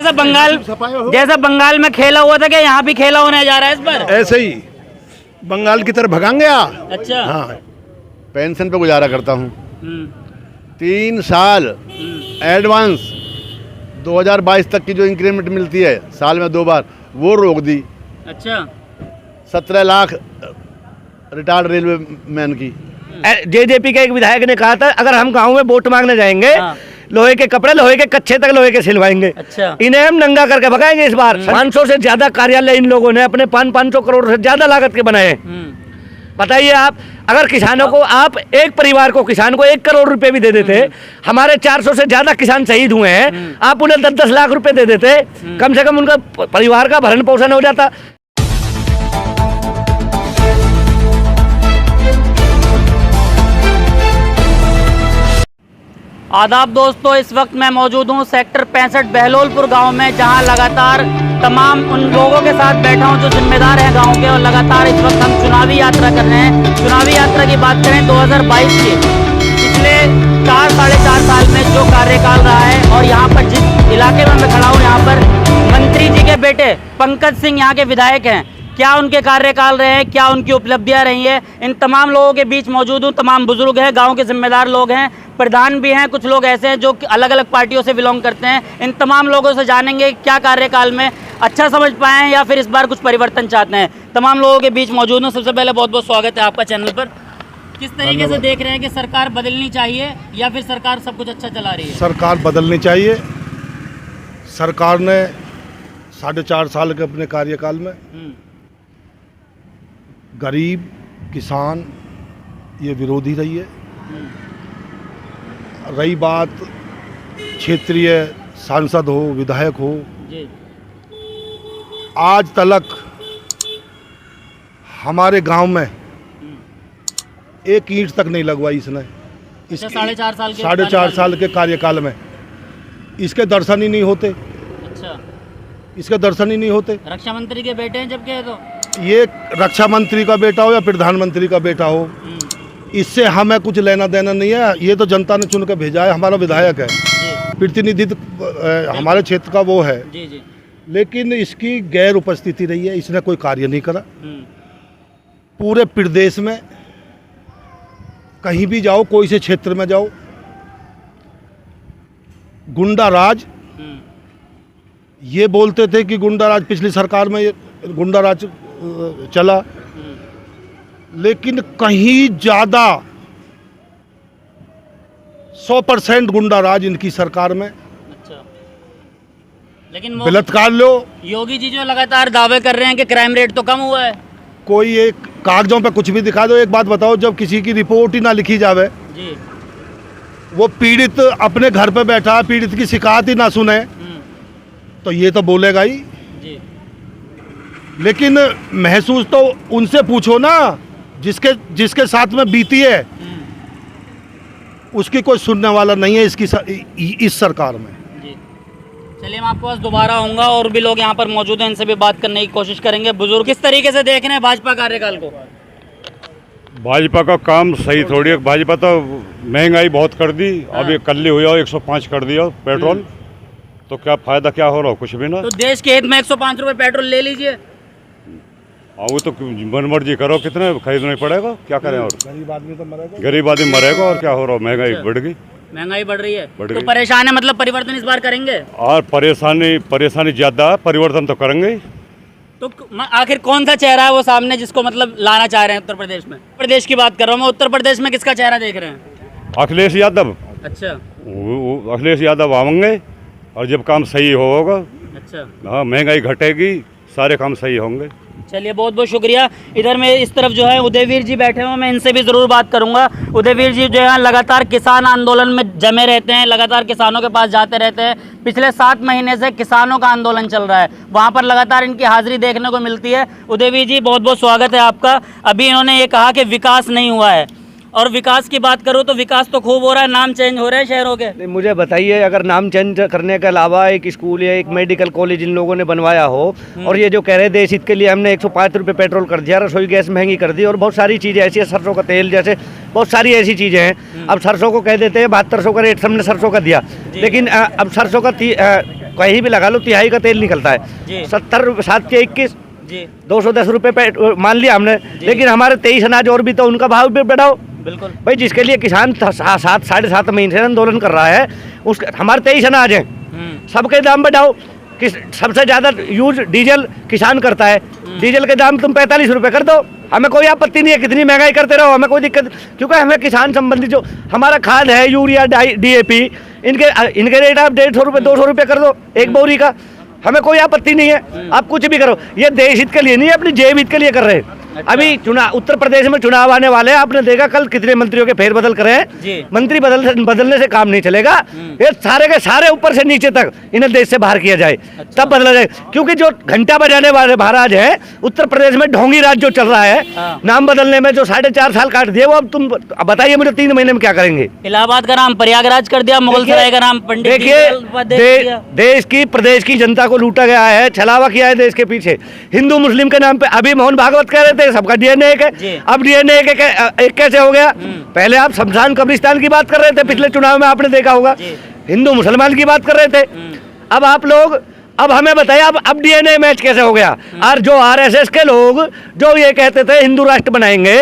जैसा बंगाल में खेला हुआ था, क्या यहाँ भी खेला होने जा रहा है इस बार? ऐसे ही बंगाल की तरफ भगाएंगे। अच्छा। हाँ, पेंशन पे गुजारा करता हूँ। 3 साल एडवांस 2022 तक की जो इंक्रीमेंट मिलती है साल में 2 बार, वो रोक दी। अच्छा। 17 लाख रिटायर्ड रेलवे मैन की। जेजेपी के एक विधायक ने कहा था, अगर हम गाँव में वोट मांगने जाएंगे, लोहे के कपड़े, लोहे के कच्चे तक लोहे के सिलवाएंगे। अच्छा। इन्हें हम नंगा करके भगाएंगे इस बार। 500 से ज्यादा कार्यालय इन लोगों ने अपने 500 करोड़ से ज्यादा लागत के बनाए। बताइए आप, अगर किसानों को, आप एक परिवार को, किसान को 1 करोड़ रुपए भी दे देते, हमारे 400 से ज्यादा किसान शहीद हुए हैं, आप उन्हें 10-10 लाख रुपए दे देते, कम से कम उनका परिवार का भरण पोषण हो जाता। आदाब दोस्तों, इस वक्त मैं मौजूद हूँ सेक्टर 65 बहलोलपुर गांव में, जहां लगातार तमाम उन लोगों के साथ बैठा हूँ जो जिम्मेदार हैं गांव के, और लगातार इस वक्त हम चुनावी यात्रा कर रहे हैं। चुनावी यात्रा की बात करें 2022 की, पिछले 4-4.5 साल में जो कार्यकाल रहा है, और यहाँ पर जिस इलाके में मैं खड़ा हूँ, यहाँ पर मंत्री जी के बेटे पंकज सिंह यहाँ के विधायक हैं। क्या उनके कार्यकाल रहे हैं, क्या उनकी उपलब्धियां रही है, इन तमाम लोगों के बीच मौजूद हूँ। तमाम बुजुर्ग हैं, गांव के जिम्मेदार लोग हैं, प्रधान भी हैं, कुछ लोग ऐसे हैं जो अलग अलग पार्टियों से बिलोंग करते हैं। इन तमाम लोगों से जानेंगे क्या कार्यकाल में अच्छा समझ पाए हैं या फिर इस बार कुछ परिवर्तन चाहते हैं। तमाम लोगों के बीच मौजूद हूँ। सबसे पहले बहुत बहुत स्वागत है आपका चैनल पर। किस तरीके से देख रहे हैं कि सरकार बदलनी चाहिए या फिर सरकार सब कुछ अच्छा चला रही है? सरकार बदलनी चाहिए। सरकार ने 4.5 साल के अपने कार्यकाल में गरीब, किसान ये विरोधी रही है। रही बात क्षेत्रीय सांसद हो, विधायक हो, आज तक हमारे गांव में एक ईंट तक नहीं लगवाई इसने। इसके 4.5 साल के कार्यकाल में इसके दर्शन ही नहीं होते। अच्छा। इसके दर्शन ही नहीं होते। रक्षा मंत्री के बेटे हैं जबकि तो ये रक्षा मंत्री का बेटा हो या प्रधानमंत्री का बेटा हो, इससे हमें कुछ लेना देना नहीं है। ये तो जनता ने चुन के भेजा है, हमारा विधायक है, प्रतिनिधित्व हमारे क्षेत्र का वो है। जी जी। लेकिन इसकी गैर उपस्थिति रही है, इसने कोई कार्य नहीं करा। पूरे प्रदेश में कहीं भी जाओ, कोई से क्षेत्र में जाओ, गुंडा राज, ये बोलते थे कि गुंडा राज, पिछली सरकार में गुंडा राज चला, लेकिन कहीं ज़्यादा 100% गुंडा राज इनकी सरकार में। अच्छा। लेकिन बलात्कार लो, योगी जी जो लगातार दावे कर रहे हैं कि क्राइम रेट तो कम हुआ है। कोई एक कागजों पे कुछ भी दिखा दो। एक बात बताओ, जब किसी की रिपोर्ट ही ना लिखी जावे जी, वो पीड़ित अपने घर पे बैठा, पीड़ित की शिकायत ही ना सुने, तो ये तो बोलेगा ही जी। लेकिन महसूस तो उनसे पूछो ना जिसके साथ में बीती है, उसकी कोई सुनने वाला नहीं है इस सरकार में। जी। चलिए, मैं आपके पास दोबारा आऊँगा, और भी लोग यहाँ पर मौजूद हैं, इनसे भी बात करने की कोशिश करेंगे। बुजुर्ग किस तरीके से देख रहे हैं भाजपा कार्यकाल को? भाजपा का काम सही थोड़ी है। भाजपा तो महंगाई बहुत कर दी। अभी कल ही हुआ 105 कर दिया पेट्रोल, तो क्या फायदा, क्या हो रहा हो? कुछ भी ना। तो देश के हित में 105 रुपए पेट्रोल ले लीजिए। वो तो मन मर्जी करो, कितने खरीदना पड़ेगा, क्या करें? और गरीब आदमी तो मरेगा, गरीब आदमी मरेगा, और क्या हो रहा? महंगाई बढ़ गई, महंगाई बढ़ रही है, तो परेशान है। मतलब परिवर्तन इस बार करेंगे? और परेशानी ज्यादा है, परिवर्तन तो करेंगे। तो आखिर कौन सा चेहरा है वो सामने जिसको मतलब लाना चाह रहे हैं उत्तर प्रदेश में? प्रदेश की बात कर रहा हूँ मैं, उत्तर प्रदेश में किसका चेहरा देख रहे हैं? अखिलेश यादव। अच्छा। अखिलेश यादव आवेंगे, और जब काम सही होगा, अच्छा, हाँ, महंगाई घटेगी, सारे काम सही होंगे। चलिए, बहुत बहुत शुक्रिया। इधर में इस तरफ जो है उदयवीर जी बैठे हुए, मैं इनसे भी ज़रूर बात करूंगा। उदयवीर जी जो है लगातार किसान आंदोलन में जमे रहते हैं, लगातार किसानों के पास जाते रहते हैं। पिछले 7 महीने से किसानों का आंदोलन चल रहा है, वहाँ पर लगातार इनकी हाजिरी देखने को मिलती है। उदयवीर जी, बहुत बहुत स्वागत है आपका। अभी इन्होंने ये कहा कि विकास नहीं हुआ है, और विकास की बात करूँ तो विकास तो खूब हो रहा है, नाम चेंज हो रहे हैं शहरों के। मुझे बताइए, अगर नाम चेंज करने के अलावा एक स्कूल या एक मेडिकल कॉलेज इन लोगों ने बनवाया हो, और ये जो कह रहे देश हित के लिए हमने 105 रुपये पेट्रोल कर दिया, रसोई गैस महंगी कर दी, और बहुत सारी चीज़ें ऐसी है, सरसों का तेल जैसे बहुत सारी ऐसी चीज़ें हैं। अब सरसों को कह देते हैं 7200 का रेट हमने सरसों का दिया, लेकिन अब सरसों का कहीं भी लगा लो तिहाई का तेल निकलता जी। है। 70 7 के 21 जी 210 रुपए पे मान लिया हमने, लेकिन हमारे 23 अनाज और भी तो उनका भाव भी बढ़ाओ बिल्कुल। भाई। जिसके लिए किसान 7 महीने से आंदोलन कर रहा है, उस हमारे 23 अनाज हैं, सबके दाम बढ़ाओ। सबसे ज़्यादा यूज डीजल किसान करता है, डीजल के दाम तुम 45 रुपये कर दो, हमें कोई आपत्ति नहीं है, कितनी महंगाई करते रहो, हमें कोई दिक्कत, क्योंकि हमें किसान संबंधी जो हमारा खाद है, यूरिया DAP, इनके रेट आप 150 रुपये 200 रुपये कर दो एक बोरी का, हमें कोई आपत्ति नहीं है। आप कुछ भी करो, ये देश हित के लिए नहीं है, अपनी जेब हित के लिए कर रहे हैं। अभी चुनाव, उत्तर प्रदेश में चुनाव आने वाले हैं, आपने देखा कल कितने मंत्रियों के फेरबदल करे हैं। मंत्री बदलने से काम नहीं चलेगा, ये सारे के सारे ऊपर से नीचे तक इन्हें देश से बाहर किया जाए, तब बदला जाए। क्योंकि जो घंटा बजाने वाले महाराज हैं उत्तर प्रदेश में, ढोंगी राज जो चल रहा है, नाम बदलने में जो 4.5 साल काट दिए, वो अब तुम बताइए मुझे 3 महीने में क्या करेंगे। इलाहाबाद का नाम प्रयागराज कर दिया, मुगलसराय का नाम पंडित देखिए, देश की प्रदेश की जनता को लूटा गया है, छलावा किया है देश के पीछे। हिंदू मुस्लिम के नाम पे अभी मोहन भागवत कह रहे थे सबका DNA एक है, अब DNA एक कैसे हो गया? पहले आप शमशान कब्रिस्तान की बात कर रहे थे, पिछले चुनाव में आपने देखा होगा, हिंदू मुसलमान की बात कर रहे थे। अब आप लोग, अब हमें बताइए, अब DNA मैच कैसे हो गया? और जो RSS के लोग जो ये कहते थे हिंदू राष्ट्र बनाएंगे,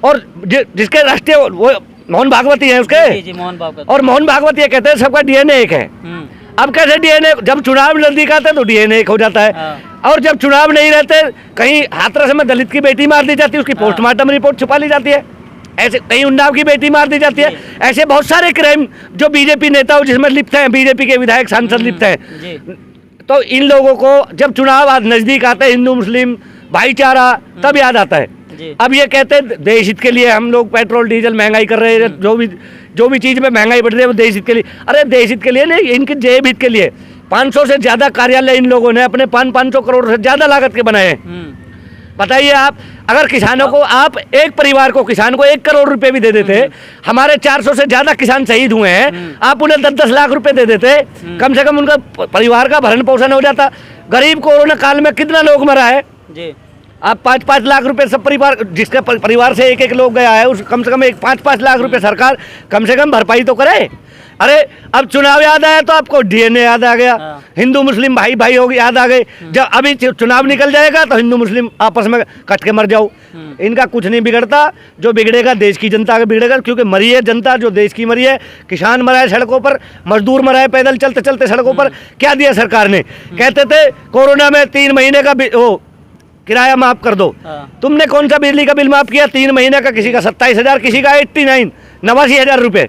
और जिसके राष्ट्रीय वो मोहन भागवत ही है उसके, मोहन भागवत, और मोहन भागवत ये कहते हैं सबका DNA एक है। अब कैसे DNA, जब चुनाव नजदीक आते तो DNA एक हो जाता है, और जब चुनाव नहीं रहते, कहीं हाथरस में दलित की बेटी मार दी जाती है, उसकी पोस्टमार्टम रिपोर्ट छुपा ली जाती है, ऐसे कहीं उन्नाव की बेटी मार दी जाती है। ऐसे बहुत सारे क्राइम जो बीजेपी नेता जिसमें लिप्त हैं, बीजेपी के विधायक सांसद लिप्त हैं। तो इन लोगों को जब चुनाव नजदीक आते हैं, हिंदू मुस्लिम भाईचारा तब याद आता है। अब ये कहते हैं देश हित के लिए हम लोग पेट्रोल डीजल महंगाई कर रहे हैं, जो भी चीज़ में महंगाई बढ़ रही है वो देश हित के लिए। अरे देश हित के लिए नहीं, इनके जेब हित के लिए। 500 से ज़्यादा कार्यालय इन लोगों ने अपने 500 करोड़ से ज़्यादा लागत के बनाए हैं। बताइए आप, अगर किसानों को, आप एक परिवार को, किसान को 1 करोड़ रुपए भी दे देते, हमारे 400 से ज़्यादा किसान शहीद हुए हैं, आप उन्हें 10-10 लाख रुपए दे देते, कम से कम उनका परिवार का भरण पोषण हो जाता। गरीब कोरोना काल में कितना लोग मरा है जी। आप 5-5 लाख रुपए सब परिवार, जिसके परिवार से एक लोग गया है, उस कम से कम 5-5 लाख रुपए सरकार कम से कम भरपाई तो करे। अरे अब चुनाव याद आया तो आपको DNA याद आ गया, हिंदू मुस्लिम भाई हो गए, याद आ गए। जब अभी चुनाव निकल जाएगा तो हिंदू मुस्लिम आपस में कट के मर जाओ। इनका कुछ नहीं बिगड़ता, जो बिगड़ेगा देश की जनता का बिगड़ेगा, क्योंकि मरी है जनता, जो देश की मरी है। किसान मरा है सड़कों पर, मजदूर मरा है पैदल चलते चलते सड़कों पर। क्या दिया सरकार ने? कहते थे कोरोना में 3 महीने का किराया माफ कर दो। तुमने कौन सा बिजली का बिल माफ किया? 3 महीने का, किसी का 27,000, किसी का 89,000 रुपए।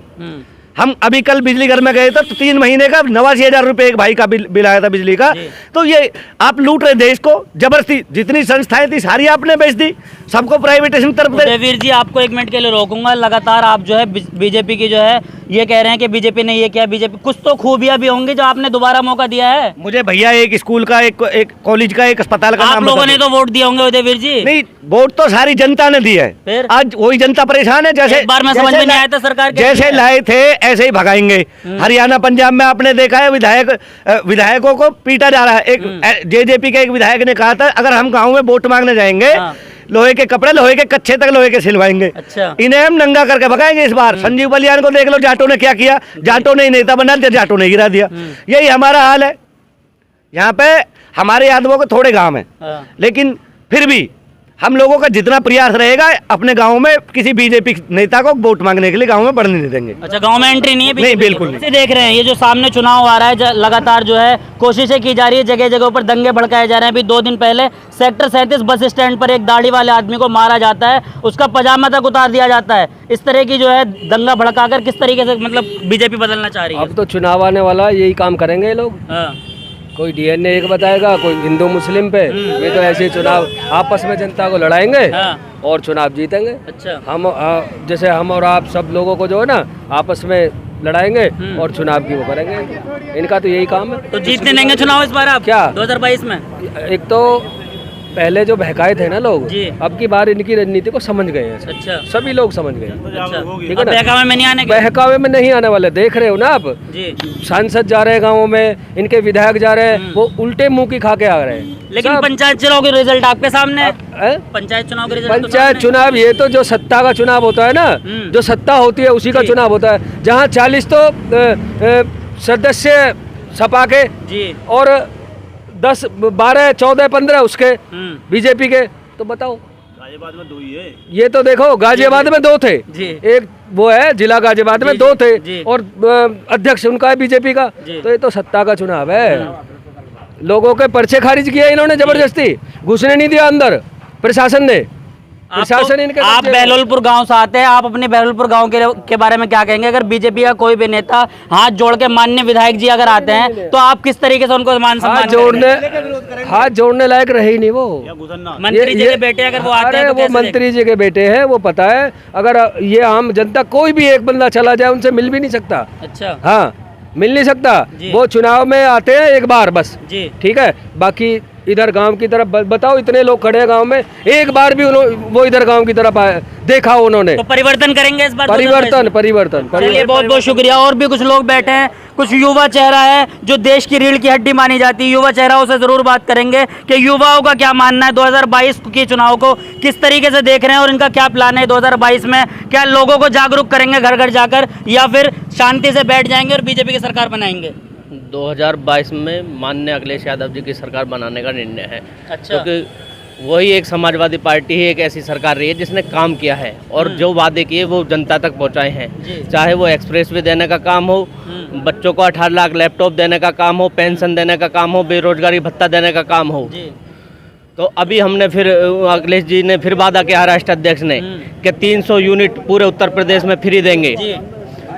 हम अभी कल बिजली घर में गए थे तो 3 महीने का 89,000 रुपए एक भाई का बिल आया था बिजली का। तो ये आप लूट रहे देश को जबरदस्ती। जितनी संस्थाएं थी सारी आपने बेच दी, सबको प्राइवेटाइजेशन तरफ दे। उदयवीर जी, आपको 1 मिनट के लिए रोकूंगा। लगातार आप जो है बीजेपी की जो है ये कह रहे हैं कि बीजेपी ने ये किया, बीजेपी, कुछ तो खूबियां भी होंगी जो आपने दोबारा मौका दिया है। मुझे भैया एक स्कूल का, एक कॉलेज का, एक अस्पताल का आप लोगों ने तो वोट दिए होंगे उदयवीर जी। नहीं, वोट तो सारी जनता ने दी है। फिर आज वही जनता परेशान है। जैसे एक बार में समझ में नहीं आया था सरकार जैसे लाए थे ऐसे ही भगाएंगे। हरियाणा पंजाब में आपने देखा है विधायकों को पीटा जा रहा है। एक JJP के एक विधायक ने कहा था अगर हम गाँव में वोट मांगने जाएंगे, लोहे के कपड़े, लोहे के कच्चे तक लोहे के सिलवाएंगे। अच्छा। इन्हें हम नंगा करके भगाएंगे इस बार। संजीव बलियान को देख लो, जाटों ने क्या किया, जाटों ने नेता बना दिया, जाटों ने गिरा दिया। यही हमारा हाल है। यहाँ पे हमारे यादवों के थोड़े गांव हैं, लेकिन फिर भी हम लोगों का जितना प्रयास रहेगा, अपने गांव में किसी बीजेपी नेता को वोट मांगने के लिए गांव में बढ़ने नहीं देंगे। अच्छा, गांव में एंट्री नहीं है? नहीं, बिल्कुल नहीं। देख रहे हैं ये जो सामने चुनाव आ रहा है, लगातार जो है कोशिशें की जा रही है, जगह जगह पर दंगे भड़काए जा रहे हैं। अभी 2 दिन पहले सेक्टर 37 बस स्टैंड पर एक दाढ़ी वाले आदमी को मारा जाता है, उसका पजामा तक उतार दिया जाता है। इस तरह की जो है दंगा भड़काकर किस तरीके से मतलब बीजेपी बदलना चाह रही है? अब तो चुनाव आने वाला, यही काम करेंगे ये लोग। कोई DNA एक बताएगा, कोई हिंदू मुस्लिम पे। ये तो ऐसे चुनाव आपस में जनता को लड़ाएंगे और चुनाव जीतेंगे। अच्छा। हम जैसे हम और आप सब लोगों को जो है ना आपस में लड़ाएंगे और चुनाव की वो करेंगे। इनका तो यही काम है। तो जीतने देंगे चुनाव इस बार आप? क्या 2022 में? एक तो पहले जो बहकाए थे ना लोग, अब की बार इनकी रणनीति को समझ गए हैं। अच्छा। सभी लोग समझ गए। अच्छा। ठीक है ना? बहकावे में नहीं आने, बहकावे में नहीं आने वाले। देख रहे हो ना आप, सांसद जा रहे हैं गाँव में, इनके विधायक जा रहे हैं, वो उल्टे मुंह की खा के आ रहे हैं। लेकिन पंचायत चुनाव के रिजल्ट आपके सामने है। पंचायत चुनाव के रिजल्ट, पंचायत चुनाव, ये तो जो सत्ता का चुनाव होता है ना, जो सत्ता होती है उसी का चुनाव होता है। जहाँ 40 तो सदस्य सपा के जी और 10, 12, 14, 15 उसके बीजेपी के। तो बताओ, गाजियाबाद में 2 ही है। ये तो देखो गाजियाबाद में 2 थे, जी एक वो है जिला गाजियाबाद में जी, 2 थे जी। और अध्यक्ष उनका है बीजेपी का। जी। तो ये तो सत्ता का चुनाव है। लोगों के पर्चे खारिज किया इन्होंने जबरदस्ती, घुसने नहीं दिया अंदर प्रशासन ने। प्रशासन इनके आप कब्जे में। बहलोलपुर गांव से आते हैं, आप अपने बहलोलपुर गांव के बारे में क्या कहेंगे? अगर बीजेपी का कोई भी नेता हाथ जोड़ के माननीय विधायक जी अगर आते हैं तो आप किस तरीके से उनको मान सम्मान हाथ जोड़ने लायक रहे ही नहीं वो। मंत्री जी के बेटे अगर वो आते हैं तो वो कैसे मंत्री जी के बेटे हैं, वो पता है। अगर ये आम जनता कोई भी एक बंदा चला जाए उनसे मिल भी नहीं सकता। देखें? अच्छा हाँ, मिल नहीं सकता। जी। वो चुनाव में आते हैं एक बार बस, जी ठीक है। बाकी इधर गांव की तरफ बताओ, इतने लोग खड़े हैं गांव में, एक बार भी वो इधर गांव की तरफ देखा उन्होंने? तो परिवर्तन करेंगे इस बार? परिवर्तन। चलिए, बहुत बहुत शुक्रिया। और भी कुछ लोग बैठे हैं, कुछ युवा चेहरा है जो देश की रीढ़ की हड्डी मानी जाती है। युवा चेहराओं से जरूर बात करेंगे कि युवाओं का क्या मानना है 2022 के चुनाव को किस तरीके से देख रहे हैं और इनका क्या प्लान है 2022 में। क्या लोगों को जागरूक करेंगे घर घर जाकर या फिर शांति से बैठ जाएंगे और बीजेपी की सरकार बनाएंगे? 2022 में माननीय अखिलेश यादव जी की सरकार बनाने का निर्णय है। अच्छा। क्योंकि वही एक समाजवादी पार्टी ही एक ऐसी सरकार रही है जिसने काम किया है और जो वादे किए वो जनता तक पहुंचाए हैं। चाहे वो एक्सप्रेसवे देने का काम हो, बच्चों को 18 लाख लैपटॉप देने का काम हो, पेंशन देने का काम हो, बेरोजगारी भत्ता देने का काम हो। तो अभी हमने फिर अखिलेश जी ने फिर वादा किया, राष्ट्र अध्यक्ष ने, कि 300 यूनिट पूरे उत्तर प्रदेश में फ्री देंगे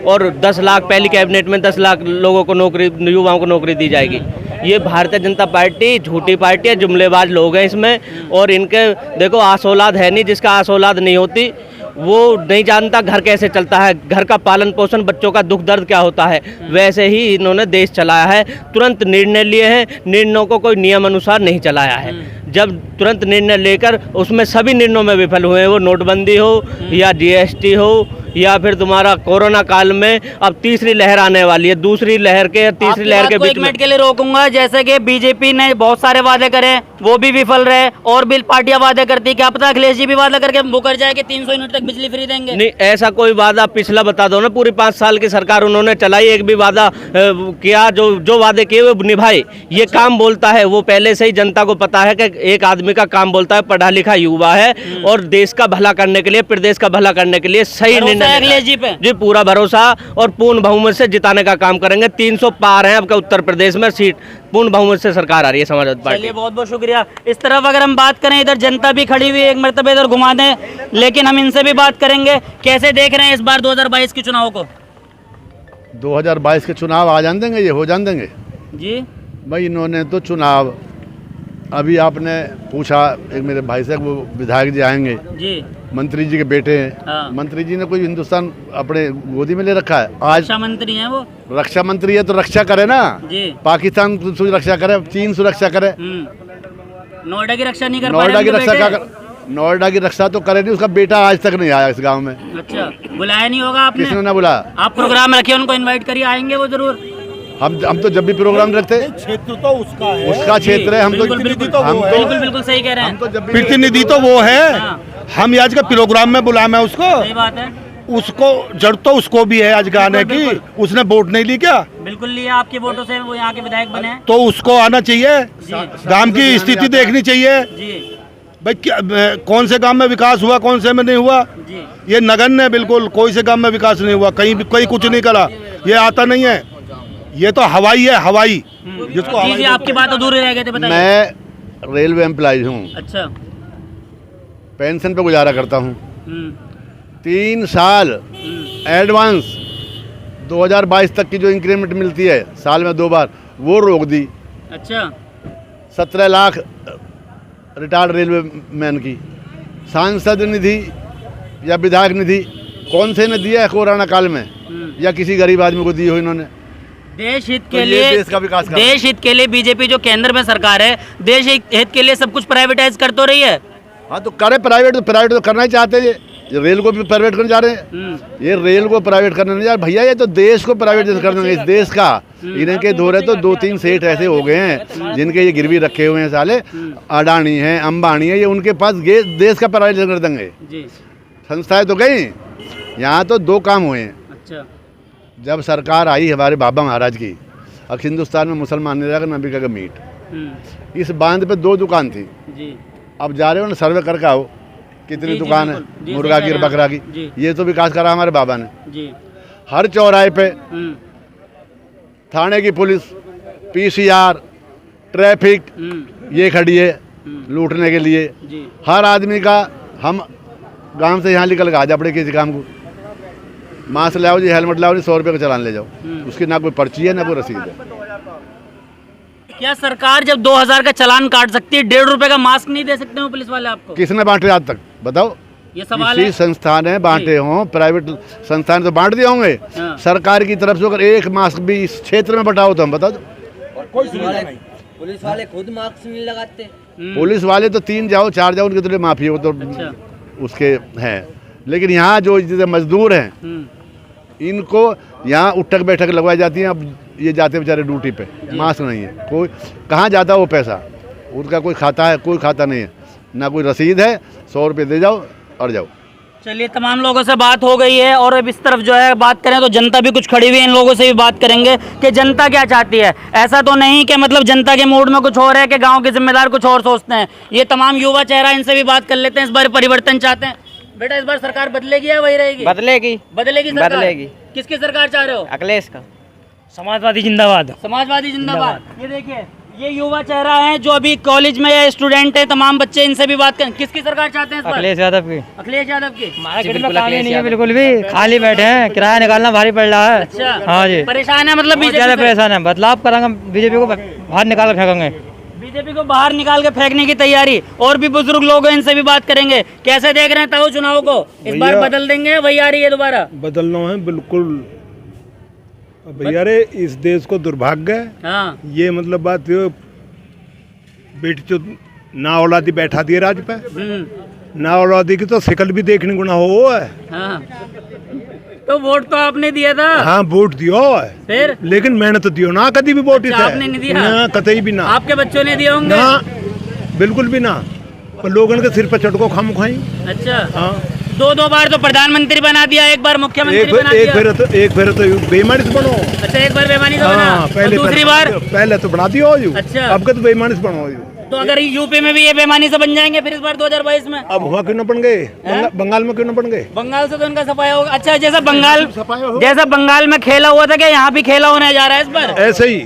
और 10 लाख, पहली कैबिनेट में 10 लाख लोगों को नौकरी, युवाओं को नौकरी दी जाएगी। ये भारतीय जनता पार्टी झूठी पार्टी है, जुमलेबाज लोग हैं इसमें। और इनके देखो आस औलाद है नहीं, जिसका आस औलाद नहीं होती वो नहीं जानता घर कैसे चलता है, घर का पालन पोषण, बच्चों का दुख दर्द क्या होता है। वैसे ही इन्होंने देश चलाया है, तुरंत निर्णय लिए हैं, निर्णयों को कोई नियम अनुसार नहीं चलाया है। जब तुरंत निर्णय लेकर उसमें सभी निर्णयों में विफल हुए हैं, वो नोटबंदी हो या जीएसटी हो या फिर तुम्हारा कोरोना काल में अब तीसरी लहर आने वाली है, दूसरी लहर के तीसरी लहर के बीच एक मिनट के लिए रोकूंगा। जैसे कि बीजेपी ने बहुत सारे वादे करे, वो भी विफल रहे, और भी पार्टियां वादे करती, क्या पता अखिलेश जी भी वादा करके मुकर जाए कि 300 यूनिट तक बिजली फ्री देंगे? नहीं, ऐसा कोई वादा पिछला बता दो ना। पूरी 5 साल की सरकार उन्होंने चलाई, एक भी वादा किया? जो वादे किए वो निभाए। ये काम बोलता है, वो पहले से ही जनता को पता है कि एक आदमी का काम बोलता है, पढ़ा लिखा युवा है और देश का भला करने के लिए, प्रदेश का भला करने के लिए सही निर्णय। अखिलेश जी पे जी पूरा भरोसा, और पूर्ण बहुमत से जिताने का काम करेंगे। 300 पार हैं अब का उत्तर प्रदेश में सीट, पूर्ण बहुमत से सरकार आ रही है समाजवादी पार्टी। चलिए, बहुत बहुत शुक्रिया। इस तरफ अगर हम बात करें, इधर जनता भी खड़ी हुई है, एक मरतबा इधर घुमा दें, लेकिन हम इनसे भी बात करेंगे कैसे देख रहे हैं इस बार 2022 के चुनाव को। 2022 के चुनाव आ जान देंगे, ये हो जान देंगे जी भाई। इन्होंने तो चुनाव, अभी आपने पूछा एक मेरे भाई से, वो विधायक जी आएंगे जी, मंत्री जी के बेटे हैं। हाँ। मंत्री जी ने कोई हिंदुस्तान अपने गोदी में ले रखा है? आज रक्षा मंत्री हैं वो। रक्षा मंत्री है तो रक्षा करे ना, जी। पाकिस्तान की रक्षा करे, चीन सुरक्षा करे। नोएडा की रक्षा नहीं कर पा नोएडा रहे की उनके रक्षा बेटे? नोएडा की रक्षा तो करे नहीं, उसका बेटा आज तक नहीं आया इस गाँव में। अच्छा, बुलाया नहीं होगा आपने? किसने ना बुलाया? आप प्रोग्राम रखिए, उनको इनवाइट करिए, आएंगे वो जरूर। हम तो जब भी प्रोग्राम रखते, क्षेत्र तो उसका है, उसका क्षेत्र है। हम तो बिल्कुल बिल्कुल सही कह रहे हैं। प्रतिनिधि तो वो है। हम आज का प्रोग्राम में बुलाया मैं उसको, सही बात है। उसको जड़ तो उसको भी है आज गाने की। उसने वोट नहीं ली क्या? बिल्कुल लिया, आपके वोटों से वो यहाँ के विधायक बने हैं। तो उसको आना चाहिए, गांव की स्थिति देखनी चाहिए जी भाई। कौन से गांव में विकास हुआ, कौन से में नहीं हुआ? जी, ये नगण्य, बिल्कुल कोई से गांव में विकास नहीं हुआ, कहीं कुछ नहीं करा। ये आता नहीं है, ये तो हवाई है, हवाई जिसको जी जी, आपकी बात अधूरी रह गए थे, बताइए। मैं रेलवे एम्प्लॉय हूँ, अच्छा। पेंशन पे गुजारा करता हूँ। 3 साल हम्म, एडवांस 2022 तक की जो इंक्रीमेंट मिलती है साल में 2 बार, वो रोक दी। अच्छा। 17 लाख रिटायर्ड रेलवे मैन की। सांसद निधि या विधायक निधि कौन से ने दिया है कोरोना काल में, या किसी गरीब आदमी को दी हो इन्होंने? देश हित तो के ये लिए, देश का विकास कर देश हित के लिए बीजेपी जो केंद्र में सरकार है, देश हित के लिए सब कुछ प्राइवेटाइज कर तो रही है। हाँ तो करे प्राइवेट तो करना ही चाहते हैं। ये रेल को भी प्राइवेट करने जा रहे हैं। ये रेल को प्राइवेट करने नहीं जा रहे भैया, ये तो देश को प्राइवेट करने, इस देश का। इनके दौरे तो 2-3 सेठ ऐसे हो गए हैं जिनके ये गिरवी रखे हुए हैं साले। अडानी है, अंबानी है, ये उनके पास देश का प्राइवेट कर देंगे। संस्थाएं तो गई। यहाँ तो 2 काम हुए हैं। अच्छा। जब सरकार आई हमारे बाबा महाराज की, अब हिंदुस्तान में मुसलमान नहीं रहेगा, ना बिकेगा मीट। इस बांध पे 2 दुकान थी जी अब जा रहे हो ना, सर्वे करके आओ कितनी जी, दुकान है बिल्कुल। जी, मुर्गा सही की कह और रहे हैं बकरा की। आप। जी। ये तो विकास करा हमारे बाबा ने। जी हर चौराहे पे थाने की पुलिस, पीसीआर, ट्रैफिक ये खड़ी है लूटने के लिए। जी हर आदमी का हम गांव से यहाँ निकल के आ जा पड़े किसी काम को, मास्क लाओ जी, हेलमेट लाओ जी, 100 रुपये का चालान ले जाओ। उसकी ना कोई पर्ची है ना कोई रसीद है। क्या सरकार जब 2000 का चालान काट सकती है, 1.5 रुपए का मास्क नहीं दे सकते हो पुलिस वाले आपको? किसने बांटे आज तक बताओ? ये सवाल किसी है। संस्थान ने बांटे हों, प्राइवेट संस्थान तो बांट दिए होंगे। हाँ। सरकार की तरफ से अगर एक मास्क भी इस क्षेत्र में बटाओ तो हम बता दो। पुलिस वाले खुद मास्क नहीं लगाते। पुलिस वाले तो 3 जाओ 4 जाओ उनके तो माफी हो तो अच्छा। उसके हैं, लेकिन यहाँ जो जैसे मजदूर हैं इनको यहाँ उठक बैठक लगवाई जाती है। अब ये जाते बेचारे ड्यूटी पे, मास्क नहीं है, कोई कहाँ जाता है वो पैसा, उनका कोई खाता है? कोई खाता नहीं है, ना कोई रसीद है। 100 रुपये दे जाओ और जाओ। चलिए, तमाम लोगों से बात हो गई है और अब इस तरफ जो है बात करें तो जनता भी कुछ खड़ी हुई है। इन लोगों से भी बात करेंगे कि जनता क्या चाहती है। ऐसा तो नहीं कि मतलब जनता के मूड में कुछ और है कि गांव के जिम्मेदार कुछ और सोचते हैं। ये तमाम युवा चेहरा, इनसे भी बात कर लेते हैं। इस बार परिवर्तन चाहते हैं। बेटा, इस बार सरकार बदलेगी या वही रहेगी? बदलेगी। बदलेगी सरकार? बदलेगी। किसकी सरकार चाह रहे हो? अखिलेश का। समाजवादी जिंदाबाद। समाजवादी जिंदाबाद। ये देखिए, ये युवा चेहरा है जो अभी कॉलेज में या स्टूडेंट है, तमाम बच्चे, इनसे भी बात करें। किसकी सरकार चाहते हैं इस बार? अखिलेश यादव की। अखिलेश यादव की। मार्केट में काम ही नहीं है बिल्कुल भी, खाली बैठे हैं, किराया निकालना भारी पड़ रहा है। अच्छा, हाँ जी, परेशान है मतलब बहुत ज्यादा बीजेपी से? परेशान है। बदलाव कराएंगे, बीजेपी को बाहर निकाल कर फेंकेंगे। बीजेपी को बाहर निकाल के फेंकने की तैयारी। और भी बुजुर्ग लोग हैं, इनसे भी बात करेंगे। कैसे देख रहे हैं ताऊ चुनाव को? इस बार बदल देंगे, वही आ रही है दोबारा? बदलना है बिल्कुल भैया रे। इस देश को दुर्भाग्य है। हाँ ये मतलब बात ये बेटी तो ना औलादी बैठा दिए राज पे। ना औलादी की तो शिकल भी देखने को ना हो है। हाँ। तो वोट तो आपने दिया था। हाँ वोट दियो है, फिर लेकिन मैंने तो दियो ना कभी भी वोट। अच्छा, आपने नहीं दिया? ना कतई भी ना। आपके बच्चों ने दिए होंगे? ना बिल्कुल भी ना, पर लोगों के सिर पर चटको खाम खाई। अच्छा। हाँ, 2 बार तो प्रधानमंत्री बना दिया, एक बार मुख्यमंत्री बना एक दिया। एक फिर तो बेईमानी से बनो। अच्छा, एक बार बेईमानी से बना। हाँ, और दूसरी बार? पहले तो बना दियो। अच्छा। अब के तो बेईमानी से बनो। तो अगर यूपी में भी ये बेईमानी से बन जाएंगे फिर इस बार 2022 में? अब हुआ क्यों न बन गए? बंगाल में क्यों न बन गए? बंगाल से तो उनका सफाया होगा। अच्छा, जैसा बंगाल में खेला हुआ था, क्या यहाँ भी खेला होने जा रहा है इस बार? ऐसे ही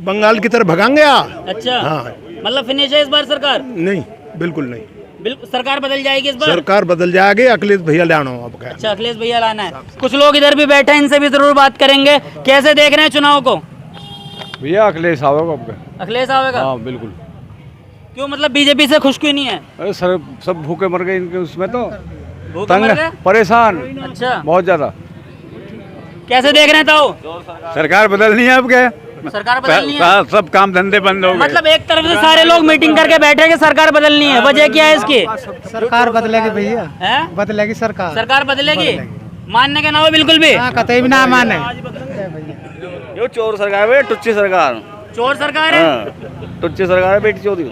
बंगाल की तरफ भगाएंगे। अच्छा। हाँ। मतलब फिनिश है इस बार सरकार? नहीं, बिल्कुल नहीं। बिल्कुल सरकार बदल जाएगी इस बार? सरकार बदल जाएगी। अखिलेश भैया लाना हो आपका। अच्छा, अखिलेश भैया लाना है। कुछ लोग इधर भी बैठे हैं, इनसे भी जरूर बात करेंगे। कैसे देख रहे हैं चुनाव को? भैया अखिलेश आवेगा आपका। अखिलेश आवेगा? हाँ बिल्कुल। क्यों, मतलब बीजेपी से खुश क्यों नहीं है? अरे सर सब भूखे मर गए इनके उसमें तो, भूखे मर गए? परेशान अच्छा, बहुत ज्यादा। कैसे देख रहे हैं ताऊ? सरकार बदलनी है अब क्या? सरकार बदलनी है? सब काम धंधे बंद हो गए। मतलब एक तरफ से सारे लोग मीटिंग करके बैठे हैं कि सरकार बदलनी है। वजह क्या है इसकी? सरकार बदलेगी भैया, है? बदलेगी सरकार। सरकार बदलेगी? मानने का ना हो बिल्कुल भी? कतई भी ना माने। यो चोर सरकार है, टुच्ची सरकार। चोर सरकार है? टुच्ची सरकार है, बेटी चोरी।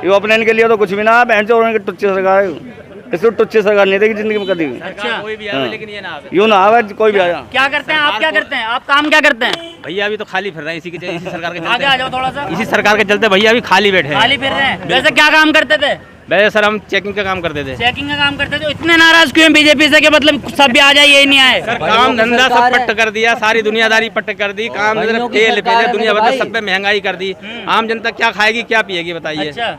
यो अपने इनके लिए तो कुछ भी ना, बहन चोर की टुच्ची सरकार है। इसको टुच्ची सरकार नहीं देगी जिंदगी में कभी। अच्छा, कोई भी आवे लेकिन ये ना आवे। यूँ ना आवे कोई भी आया। क्या करते हैं आप? क्या करते हैं आप? काम क्या करते हैं? भैया अभी तो खाली फिर रहे हैं, इसी सरकार के आगे आ जाओ थोड़ा सा। इसी सरकार के चलते भैया अभी खाली बैठे हैं। खाली फिर रहे हैं। वैसे क्या काम करते थे? वैसे सर हम चेकिंग का काम करते थे। चेकिंग का काम करते थे। इतने नाराज क्यों हैं बीजेपी से कि मतलब सब भी आ जाए, यही नहीं आए? सर काम धंधा सब पट्ट कर दिया, सारी दुनियादारी पट्ट कर दी। काम धंधा तेल पहले दुनिया भर सब पे महंगाई कर दी। आम जनता क्या खाएगी क्या पिएगी बताइए? अच्छा,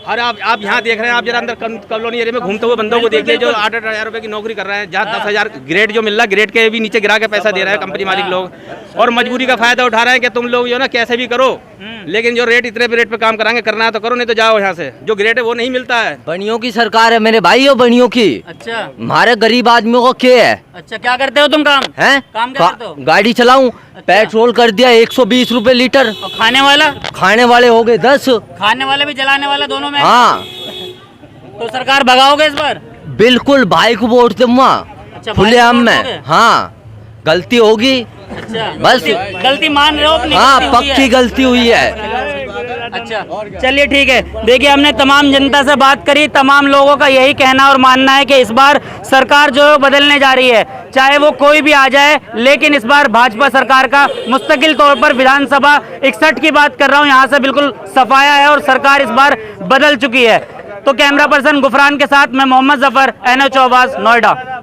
और आप यहाँ देख रहे हैं, आप जरा अंदर कॉलोनी एरिया में घूमते हुए बंदों को देखिए जो 8-8 हज़ार रुपए की नौकरी कर रहे हैं, जहाँ 10,000 ग्रेड जो मिल रहा है, ग्रेड के भी नीचे गिरा के पैसा दे रहे हैं कंपनी मालिक लोग। और मजबूरी का फायदा उठा रहे हैं कि तुम लोग जो ना कैसे भी करो, लेकिन जो रेट इतने रेट पे काम कराएंगे, करना है तो करो, नहीं तो जाओ यहाँ से। जो ग्रेड है वो नहीं मिलता है। बनियों की सरकार है मेरे भाइयों, बनियों की। अच्छा, हमारे गरीब आदमियों को क्या है? अच्छा, क्या करते हो तुम काम? हैं? काम क्या करते हो? गाड़ी चलाऊं, पेट्रोल कर दिया 120 रुपए लीटर। और खाने वाला? खाने वाले हो गए 10। खाने वाले भी जलाने वाला दोनों में? हाँ तो सरकार भगाओगे इस बार? बिल्कुल, भाई को वोट दूंगा अच्छा, खुलेआम भाई को वोट में। दोगे? हाँ, गलती होगी अच्छा, बस। गलती मान रहे हो अपनी? हाँ, गलती हुई है? पक्की गलती हुई है। अच्छा, चलिए ठीक है। देखिए, हमने तमाम जनता से बात करी, तमाम लोगों का यही कहना और मानना है कि इस बार सरकार जो है बदलने जा रही है, चाहे वो कोई भी आ जाए, लेकिन इस बार भाजपा सरकार का मुस्तकिल तौर पर विधानसभा 61 की बात कर रहा हूँ, यहाँ से बिल्कुल सफाया है और सरकार इस बार बदल चुकी है। तो कैमरा पर्सन गुफरान के साथ मैं मोहम्मद जफर, NH आवाज़, नोएडा।